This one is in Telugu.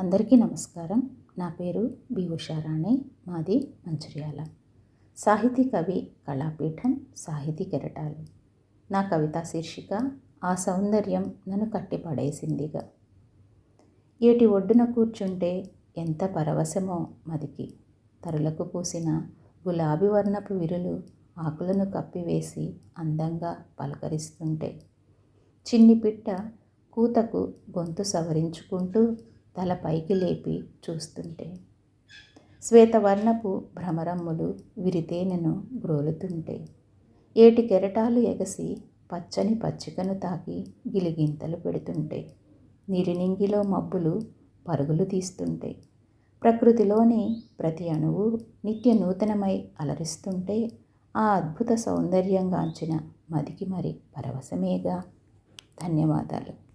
అందరికీ నమస్కారం. నా పేరు బి ఉషారాణి. మాది మంచిర్యాల. సాహితీ కవి కళాపీఠం సాహితీ కెరటాలు. నా కవితా శీర్షిక ఆ సౌందర్యం నన్ను కట్టిపడేసిందిగా. ఏటి ఒడ్డున కూర్చుంటే ఎంత పరవశమో మదికి, తరులకు పూసిన గులాబీ వర్ణపు విరులు ఆకులను కప్పివేసి అందంగా పలకరిస్తుంటే, చిన్ని పిట్ట కూతకు గొంతు సవరించుకుంటూ తల పైకి లేపి చూస్తుంటే, శ్వేతవర్ణపు భ్రమరమ్ములు విరితేనెను గ్రోలుతుంటే, ఏటి కెరటాలు ఎగసి పచ్చని పచ్చికను తాకి గిలిగింతలు పెడుతుంటే, నీరినింగిలో మబ్బులు పరుగులు తీస్తుంటే, ప్రకృతిలోని ప్రతి అణువు నిత్య నూతనమై అలరిస్తుంటే, ఆ అద్భుత సౌందర్యంగాంచిన మదికి మరి పరవశమేగా. ధన్యవాదాలు.